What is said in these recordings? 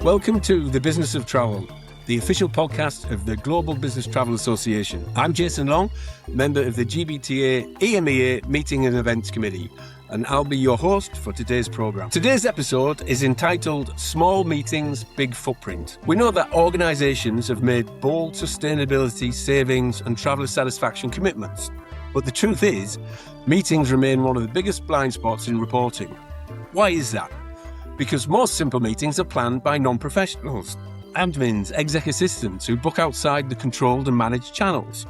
Welcome to The Business of Travel, the official podcast of the Global Business Travel Association. I'm Jason Long, member of the GBTA EMEA Meeting and Events Committee, and I'll be your host for today's programme. Today's episode is entitled Small Meetings, Big Footprint. We know that organisations have made bold sustainability, savings and traveller satisfaction commitments. But the truth is, meetings remain one of the biggest blind spots in reporting. Why is that? Because most simple meetings are planned by non-professionals, admins, exec assistants who book outside the controlled and managed channels.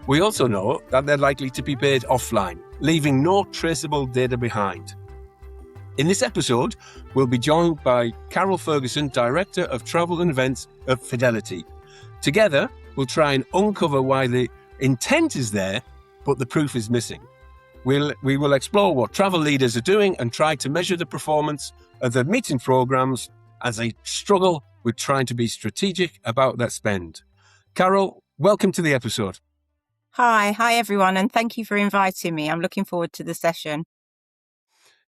We also know that they're likely to be paid offline, leaving no traceable data behind. In this episode, we'll be joined by Carol Fergus, Director of Travel and Events at Fidelity. Together, we'll try and uncover why the intent is there, but the proof is missing. We will explore what travel leaders are doing and try to measure the performance of their meeting programs as they struggle with trying to be strategic about their spend. Carol, welcome to the episode. Hi everyone, and thank you for inviting me. I'm looking forward to the session.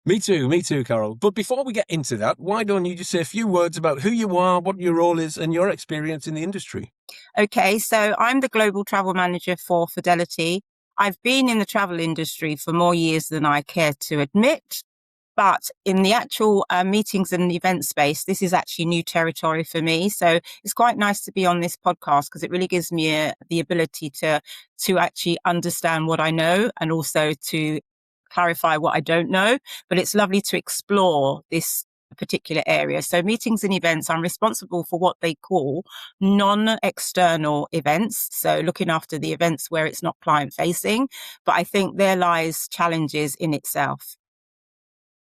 Me too, Carol. But before we get into that, why don't you just say a few words about who you are, what your role is, and your experience in the industry? Okay, so I'm the Global Travel Manager for Fidelity. I've been in the travel industry for more years than I care to admit, but in the actual meetings and event space, this is actually new territory for me. So it's quite nice to be on this podcast because it really gives me the ability to actually understand what I know and also to clarify what I don't know. But it's lovely to explore this particular area. So meetings and events, I'm responsible for what they call non-external events. So looking after the events where it's not client facing, but I think there lies challenges in itself.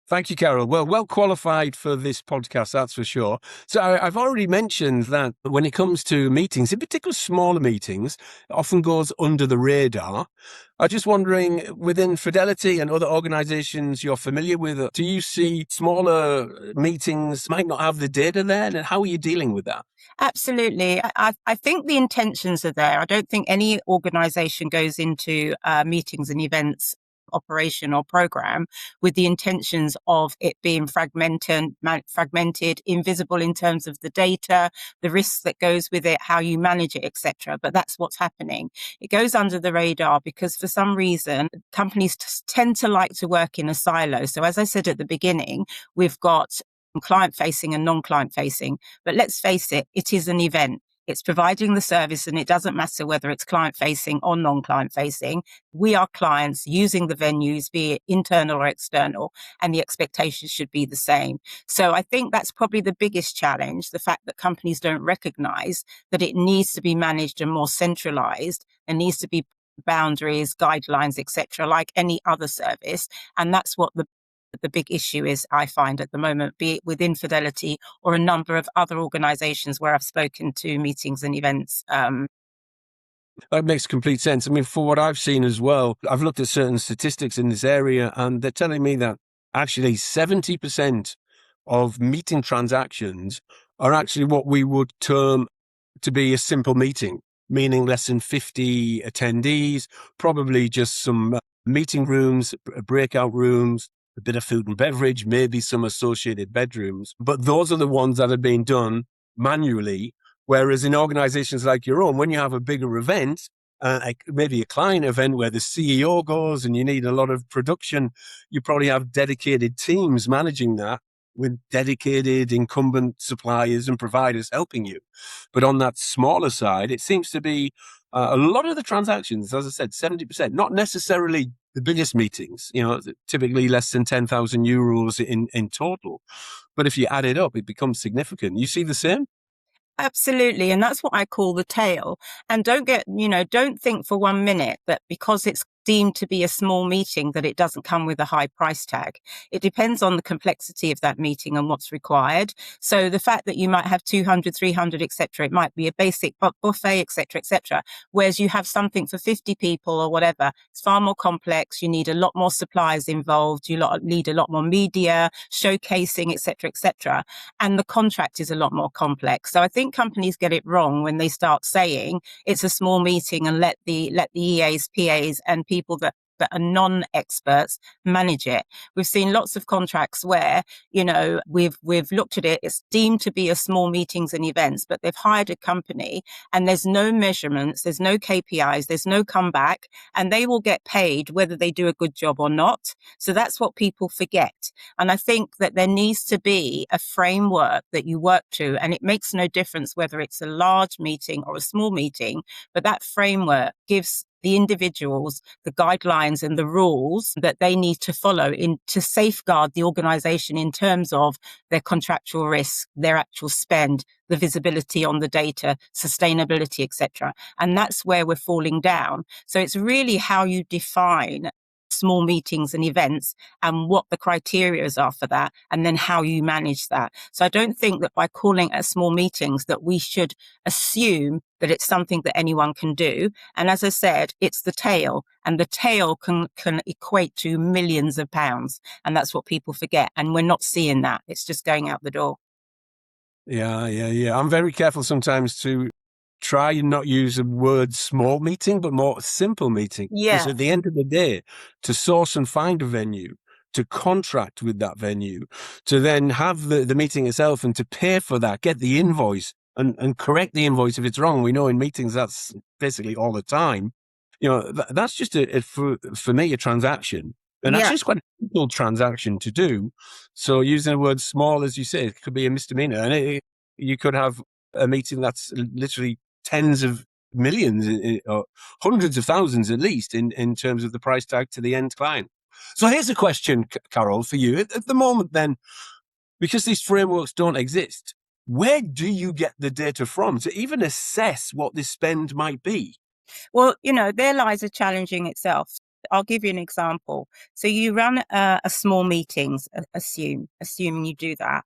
Thank you, Carol. Well qualified for this podcast, that's for sure. So I've already mentioned that when it comes to meetings, in particular smaller meetings, it often goes under the radar. I'm just wondering, within Fidelity and other organisations you're familiar with, do you see smaller meetings might not have the data there? And how are you dealing with that? Absolutely. I think the intentions are there. I don't think any organisation goes into meetings and events operation or program with the intentions of it being fragmented, invisible in terms of the data, the risks that goes with it, how you manage it, etc. But that's what's happening. It goes under the radar because for some reason, companies tend to like to work in a silo. So as I said at the beginning, we've got client facing and non-client facing, but let's face it, it is an event. It's providing the service and it doesn't matter whether it's client facing or non-client facing. We are clients using the venues, be it internal or external, and the expectations should be the same. So I think that's probably the biggest challenge, the fact that companies don't recognize that it needs to be managed and more centralized. There needs to be boundaries, guidelines, etc., like any other service. And that's what the big issue is, I find at the moment, be it within Fidelity or a number of other organizations where I've spoken to meetings and events. That makes complete sense. I mean, for what I've seen as well, I've looked at certain statistics in this area and they're telling me that actually 70% of meeting transactions are actually what we would term to be a simple meeting, meaning less than 50 attendees, probably just some meeting rooms, breakout rooms, a bit of food and beverage, maybe some associated bedrooms. But those are the ones that are being done manually. Whereas in organizations like your own, when you have a bigger event, maybe a client event where the CEO goes and you need a lot of production, you probably have dedicated teams managing that with dedicated incumbent suppliers and providers helping you. But on that smaller side, it seems to be a lot of the transactions, as I said, 70%, not necessarily the biggest meetings, typically less than 10,000 euros in total. But if you add it up, it becomes significant. You see the same? Absolutely. And that's what I call the tail. And don't think for 1 minute that because it's deemed to be a small meeting that it doesn't come with a high price tag. It depends on the complexity of that meeting and what's required. So the fact that you might have 200, 300, etc., it might be a basic buffet, etc., etc. Whereas you have something for 50 people or whatever, it's far more complex. You need a lot more suppliers involved. You need a lot more media, showcasing, etc., etc. And the contract is a lot more complex. So I think companies get it wrong when they start saying it's a small meeting and let the EAs, PAs, and people that that are non-experts manage it. We've seen lots of contracts where, we've looked at it, it's deemed to be a small meetings and events, but they've hired a company and there's no measurements, there's no KPIs, there's no comeback, and they will get paid whether they do a good job or not. So that's what people forget. And I think that there needs to be a framework that you work to, and it makes no difference whether it's a large meeting or a small meeting, but that framework gives the individuals the guidelines and the rules that they need to follow to safeguard the organization in terms of their contractual risk, their actual spend, the visibility on the data, sustainability, etc. And that's where we're falling down. So it's really how you define small meetings and events and what the criteria are for that, and then how you manage that. So I don't think that by calling it small meetings that we should assume that it's something that anyone can do. And as I said, it's the tail, and the tail can equate to millions of pounds. And that's what people forget. And we're not seeing that. It's just going out the door. Yeah. I'm very careful sometimes to try and not use the word small meeting, but more simple meeting. Yeah. Because at the end of the day, to source and find a venue, to contract with that venue, to then have the meeting itself and to pay for that, get the invoice and correct the invoice if it's wrong. We know in meetings that's basically all the time. That's just for me a transaction. And that's just quite a simple transaction to do. So using the word small, as you say, it could be a misdemeanor. And you could have a meeting that's literally tens of millions or hundreds of thousands at least in terms of the price tag to the end client. So here's a question, Carol, for you. At the moment then, because these frameworks don't exist, where do you get the data from to even assess what this spend might be? Well, there lies a challenge in itself. I'll give you an example. So you run a small meetings, assuming you do that.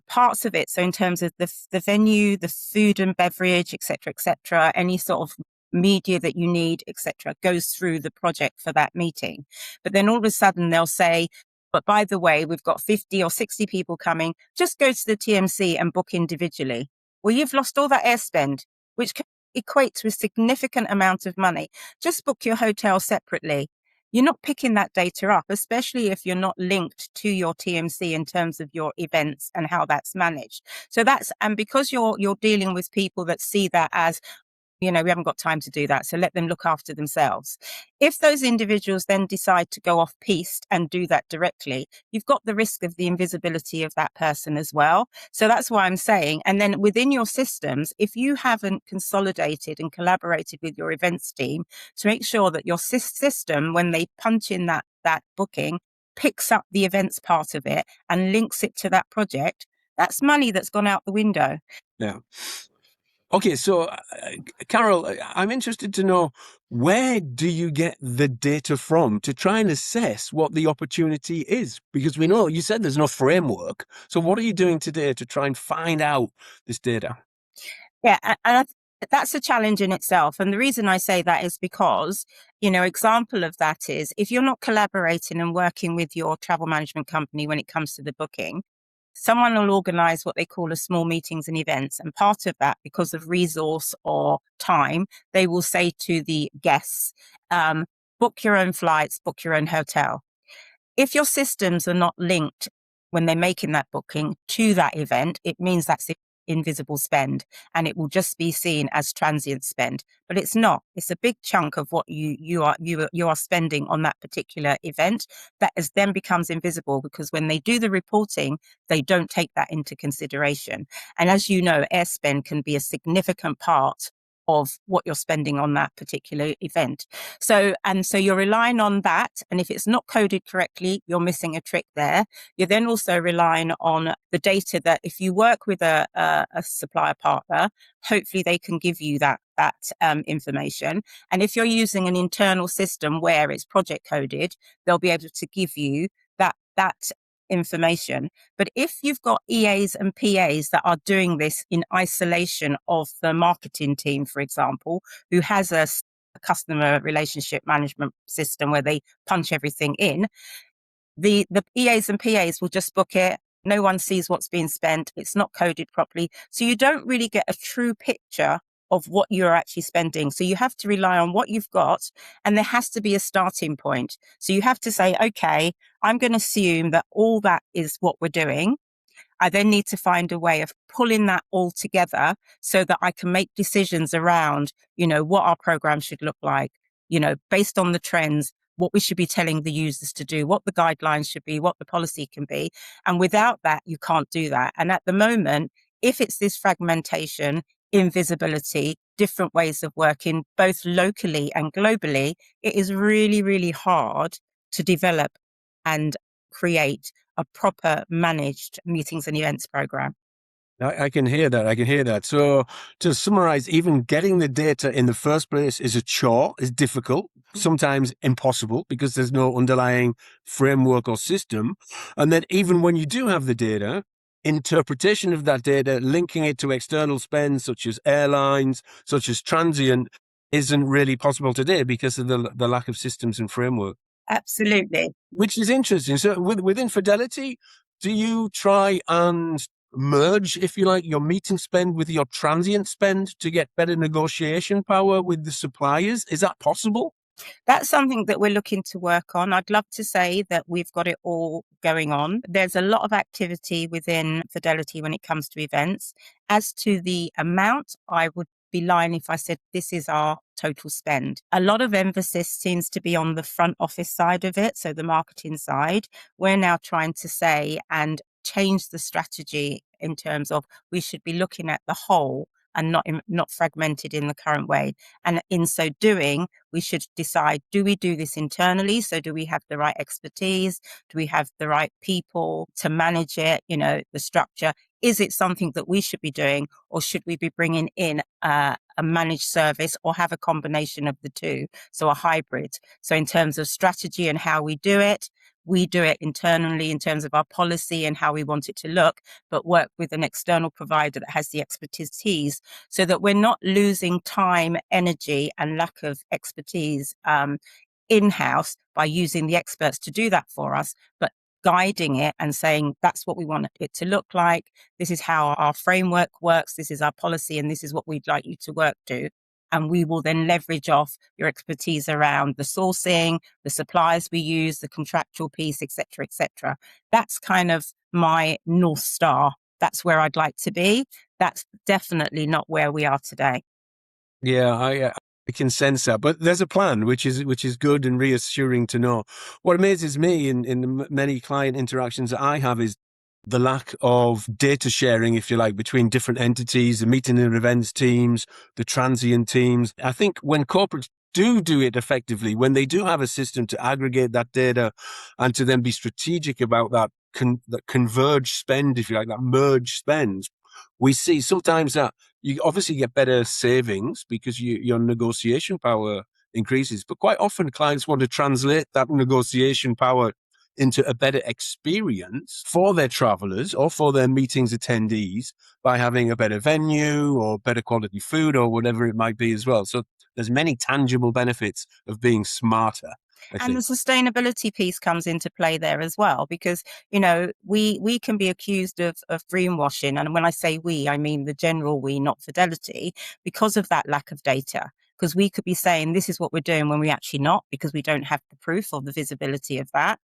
Parts of it, so in terms of the venue, the food and beverage, etc., any sort of media that you need, etc., goes through the project for that meeting. But then all of a sudden they'll say, but by the way, we've got 50 or 60 people coming, just go to the TMC and book individually. Well, you've lost all that air spend, which can equate to a significant amount of money. Just book your hotel separately. You're not picking that data up, especially if you're not linked to your TMC in terms of your events and how that's managed. So and because you're dealing with people that see that as, we haven't got time to do that, so let them look after themselves. If those individuals then decide to go off piste and do that directly, you've got the risk of the invisibility of that person as well. So that's why I'm saying, and then within your systems, if you haven't consolidated and collaborated with your events team to make sure that your system, when they punch in that booking, picks up the events part of it and links it to that project, that's money that's gone out the window. Yeah. Okay, so Carol, I'm interested to know, where do you get the data from to try and assess what the opportunity is? Because we know you said there's no framework. So what are you doing today to try and find out this data? Yeah, and that's a challenge in itself. And the reason I say that is because, example of that is if you're not collaborating and working with your travel management company when it comes to the booking, someone will organize what they call a small meetings and events. And part of that, because of resource or time, they will say to the guests, book your own flights, book your own hotel. If your systems are not linked when they're making that booking to that event, it means that's invisible spend, and it will just be seen as transient spend. But it's not. It's a big chunk of what you are spending on that particular event that then becomes invisible, because when they do the reporting, they don't take that into consideration. And as you know, air spend can be a significant part of what you're spending on that particular event. So you're relying on that. And if it's not coded correctly, you're missing a trick there. You're then also relying on the data that if you work with a supplier partner, hopefully they can give you that information. And if you're using an internal system where it's project coded, they'll be able to give you that information. But if you've got EAs and PAs that are doing this in isolation of the marketing team, for example, who has a customer relationship management system where they punch everything in, the EAs and PAs will just book it. No one sees what's being spent. It's not coded properly. So you don't really get a true picture of what you're actually spending. So you have to rely on what you've got, and there has to be a starting point. So you have to say, okay, I'm going to assume that all that is what we're doing. I then need to find a way of pulling that all together so that I can make decisions around, what our program should look like, based on the trends, what we should be telling the users to do, what the guidelines should be, what the policy can be. And without that, you can't do that. And at the moment, if it's this fragmentation, invisibility, different ways of working, both locally and globally, it is really, really hard to develop and create a proper managed meetings and events program. I can hear that. I can hear that. So to summarize, even getting the data in the first place is a chore, is difficult, sometimes impossible because there's no underlying framework or system. And then even when you do have the data, interpretation of that data, linking it to external spend, such as airlines, such as transient, isn't really possible today because of the lack of systems and framework. Absolutely. Which is interesting. So within Fidelity, do you try and merge, if you like, your meeting spend with your transient spend to get better negotiation power with the suppliers? Is that possible? That's something that we're looking to work on. I'd love to say that we've got it all going on. There's a lot of activity within Fidelity when it comes to events. As to the amount, I would be lying if I said this is our total spend. A lot of emphasis seems to be on the front office side of it, so the marketing side. We're now trying to say and change the strategy in terms of we should be looking at the whole and not fragmented in the current way. And in so doing, we should decide, do we do this internally? So do we have the right expertise? Do we have the right people to manage it? The structure. Is it something that we should be doing, or should we be bringing in a managed service or have a combination of the two? So a hybrid. So in terms of strategy and how we do it internally in terms of our policy and how we want it to look, but work with an external provider that has the expertise so that we're not losing time, energy, and lack of expertise in-house by using the experts to do that for us, but guiding it and saying, that's what we want it to look like. This is how our framework works. This is our policy, and this is what we'd like you to work to. And we will then leverage off your expertise around the sourcing, the suppliers we use, the contractual piece, et cetera, et cetera. That's kind of my North Star. That's where I'd like to be. That's definitely not where we are today. Yeah, I can sense that, but there's a plan, which is good and reassuring to know. What amazes me in the many client interactions that I have is the lack of data sharing, if you like, between different entities, the meeting and events teams, the transient teams. I think when corporates do it effectively, when they do have a system to aggregate that data and to then be strategic about that converged spend, if you like, that merged spend, we see sometimes that you obviously get better savings because your negotiation power increases. But quite often clients want to translate that negotiation power into a better experience for their travelers or for their meetings attendees by having a better venue or better quality food or whatever it might be as well. So there's many tangible benefits of being smarter. And the sustainability piece comes into play there as well, because, we can be accused of greenwashing. And when I say we, I mean the general we, not Fidelity, because of that lack of data. Because we could be saying this is what we're doing when we actually not, because we don't have the proof or the visibility of that.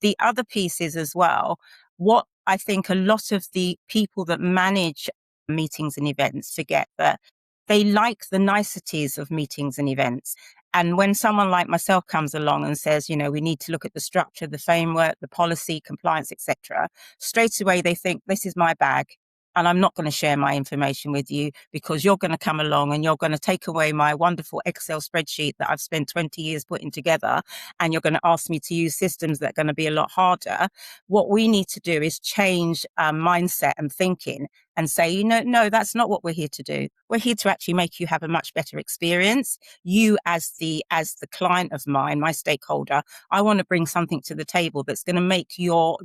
The other piece is as well, what I think a lot of the people that manage meetings and events forget that they like the niceties of meetings and events. And when someone like myself comes along and says, we need to look at the structure, the framework, the policy, compliance, etc., straight away they think this is my bag. And I'm not going to share my information with you because you're going to come along and you're going to take away my wonderful Excel spreadsheet that I've spent 20 years putting together. And you're going to ask me to use systems that are going to be a lot harder. What we need to do is change mindset and thinking and say, no, that's not what we're here to do. We're here to actually make you have a much better experience. You as the client of mine, my stakeholder, I want to bring something to the table that's going to make your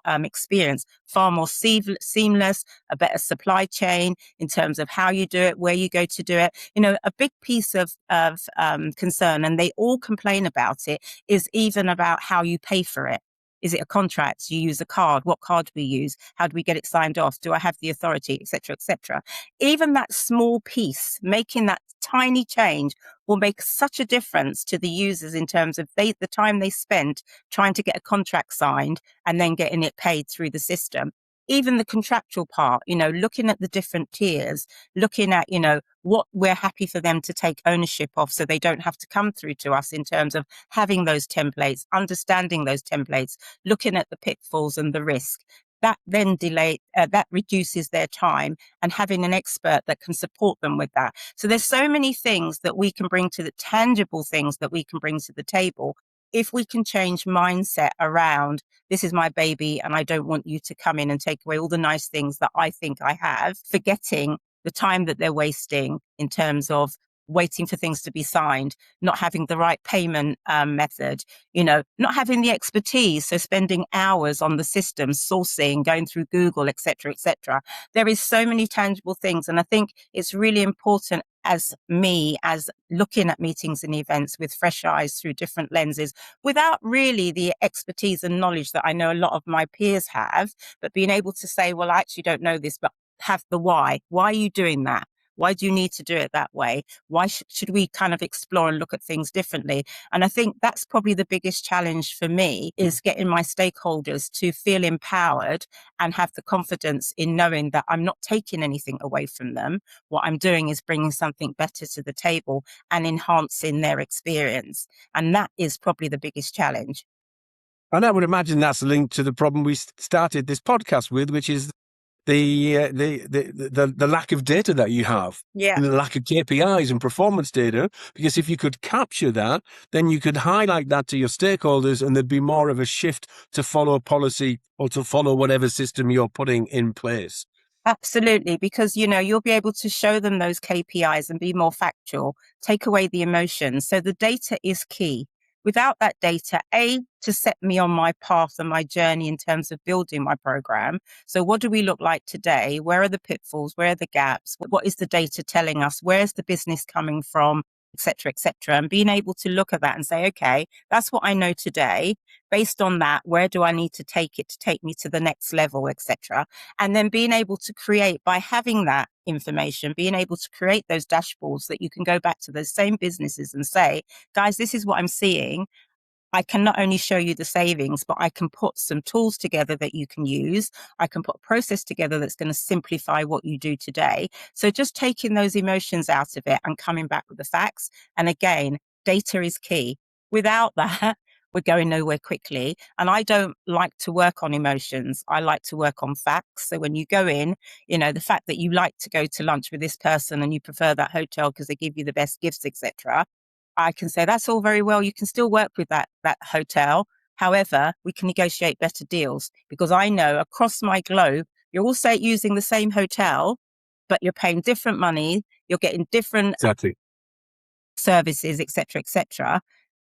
experience far more seamless, a better supply chain in terms of how you do it, where you go to do it. A big piece of concern, and they all complain about it, is even about how you pay for it. Is it a contract? Do you use a card? What card do we use? How do we get it signed off? Do I have the authority, etc., etc.? Even that small piece, making that tiny change will make such a difference to the users in terms of the time they spent trying to get a contract signed and then getting it paid through the system. Even the contractual part, looking at the different tiers, looking at, what we're happy for them to take ownership of so they don't have to come through to us in terms of having those templates, understanding those templates, looking at the pitfalls and the risk. That then that reduces their time, and having an expert that can support them with that. So there's so many things that we can bring to the tangible things that we can bring to the table. If we can change mindset around, this is my baby and I don't want you to come in and take away all the nice things that I think I have, forgetting the time that they're wasting in terms of waiting for things to be signed, not having the right payment method, not having the expertise. So spending hours on the system, sourcing, going through Google, et cetera, et cetera. There is so many tangible things. And I think it's really important as looking at meetings and events with fresh eyes through different lenses, without really the expertise and knowledge that I know a lot of my peers have, but being able to say, well, I actually don't know this, but have the why. Why are you doing that? Why do you need to do it that way? Why should we kind of explore and look at things differently? And I think that's probably the biggest challenge for me, is getting my stakeholders to feel empowered and have the confidence in knowing that I'm not taking anything away from them. What I'm doing is bringing something better to the table and enhancing their experience. And that is probably the biggest challenge. And I would imagine that's linked to the problem we started this podcast with, which is the lack of data that you have, Yeah. and the lack of KPIs and performance data. Because if you could capture that, then you could highlight that to your stakeholders, and there'd be more of a shift to follow policy or to follow whatever system you're putting in place. Absolutely, because, you'll be able to show them those KPIs and be more factual, take away the emotions. So the data is key. Without that data, to set me on my path and my journey in terms of building my program. So what do we look like today? Where are the pitfalls? Where are the gaps? What is the data telling us? Where's the business coming from? Et cetera, et cetera. And being able to look at that and say, okay, that's what I know today. Based on that, where do I need to take it to take me to the next level, et cetera? And then being able to create, by having that information, being able to create those dashboards that you can go back to those same businesses and say, guys, this is what I'm seeing. I can not only show you the savings, but I can put some tools together that you can use. I can put a process together that's going to simplify what you do today. So just taking those emotions out of it and coming back with the facts. And again, data is key. Without that, we're going nowhere quickly. And I don't like to work on emotions. I like to work on facts. So when you go in, the fact that you like to go to lunch with this person and you prefer that hotel because they give you the best gifts, etc., I can say that's all very well. You can still work with that hotel. However, we can negotiate better deals, because I know across my globe, you're also using the same hotel, but you're paying different money. You're getting different services, et cetera, et cetera.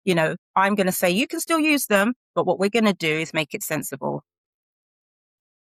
I'm going to say you can still use them, but what we're going to do is make it sensible.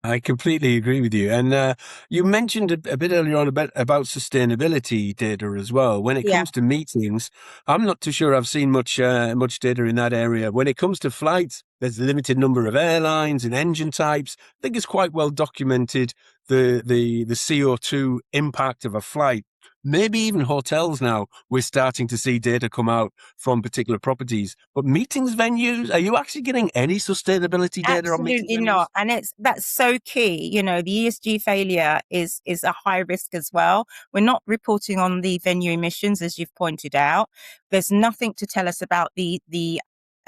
I completely agree with you. And you mentioned a bit earlier on about sustainability data as well. When it comes to meetings, I'm not too sure I've seen much data in that area. When it comes to flights, there's a limited number of airlines and engine types. I think it's quite well documented, the CO2 impact of a flight. Maybe even hotels now, we're starting to see data come out from particular properties. But meetings venues, are you actually getting any sustainability data on meetings venues? Absolutely not. And that's so key. The ESG failure is a high risk as well. We're not reporting on the venue emissions, as you've pointed out. There's nothing to tell us about the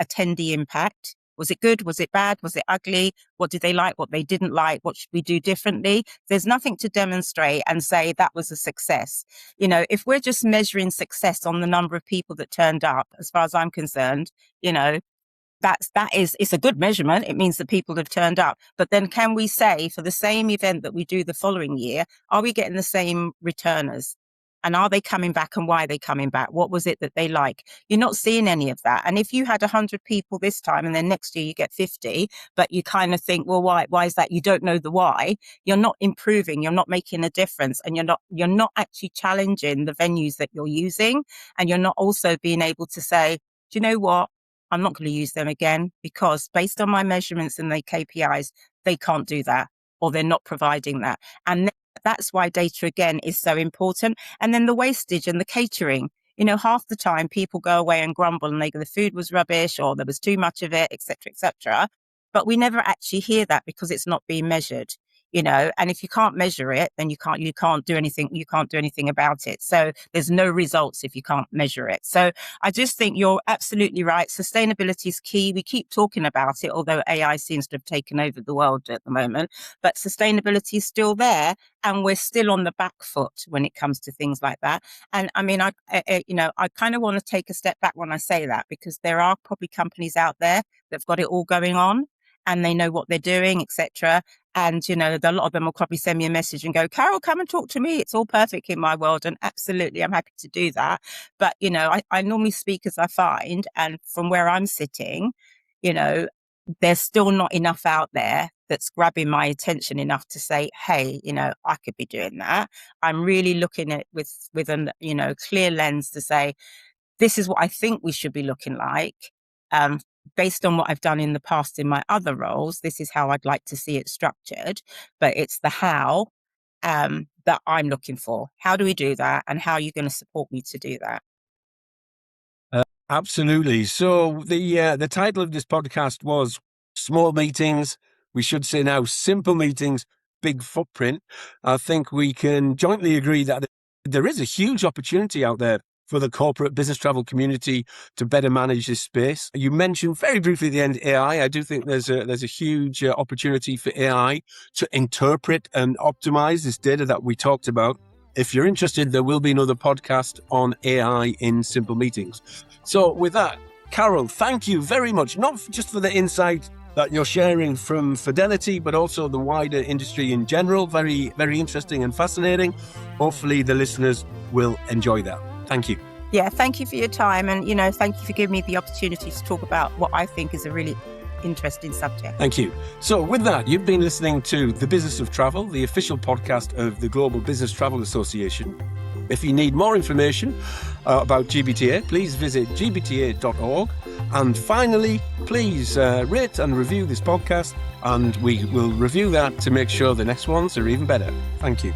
attendee impact. Was it good? Was it bad? Was it ugly? What did they like? What they didn't like? What should we do differently? There's nothing to demonstrate and say that was a success. If we're just measuring success on the number of people that turned up, as far as I'm concerned, it's a good measurement. It means that people have turned up. But then can we say for the same event that we do the following year, are we getting the same returners? And are they coming back, and why are they coming back? What was it that they like? You're not seeing any of that. And if you had 100 people this time and then next year you get 50, but you kind of think, well, why is that? You don't know the why. You're not improving. You're not making a difference. And you're not actually challenging the venues that you're using. And you're not also being able to say, do you know what? I'm not going to use them again, because based on my measurements and the KPIs, they can't do that, or they're not providing that. And that's why data, again, is so important. And then the wastage and the catering. Half the time people go away and grumble and they go, the food was rubbish, or there was too much of it, etc., etc. But we never actually hear that because it's not being measured. And if you can't measure it, then you can't do anything. You can't do anything about it. So there's no results if you can't measure it. So I just think you're absolutely right. Sustainability is key. We keep talking about it, although AI seems to have taken over the world at the moment, but sustainability is still there, and we're still on the back foot when it comes to things like that. And I mean, I kind of want to take a step back when I say that, because there are probably companies out there that've got it all going on and they know what they're doing, etc. And, a lot of them will probably send me a message and go, Carol, come and talk to me. It's all perfect in my world. And absolutely, I'm happy to do that. But, I normally speak as I find. And from where I'm sitting, there's still not enough out there that's grabbing my attention enough to say, hey, I could be doing that. I'm really looking at it with a, clear lens to say, this is what I think we should be looking like. Based on what I've done in the past in my other roles, this is how I'd like to see it structured. But it's the how that I'm looking for. How do we do that? And how are you going to support me to do that? Absolutely. So the title of this podcast was Small Meetings. We should say now Simple Meetings, Big Footprint. I think we can jointly agree that there is a huge opportunity out there for the corporate business travel community to better manage this space. You mentioned very briefly at the end AI. I do think there's a huge opportunity for AI to interpret and optimize this data that we talked about. If you're interested, there will be another podcast on AI in Simple Meetings. So with that, Carol, thank you very much, not just for the insight that you're sharing from Fidelity, but also the wider industry in general. Very, very interesting and fascinating. Hopefully the listeners will enjoy that. Thank you. Yeah, thank you for your time. And, thank you for giving me the opportunity to talk about what I think is a really interesting subject. Thank you. So with that, you've been listening to The Business of Travel, the official podcast of the Global Business Travel Association. If you need more information about GBTA, please visit gbta.org. And finally, please rate and review this podcast, and we will review that to make sure the next ones are even better. Thank you.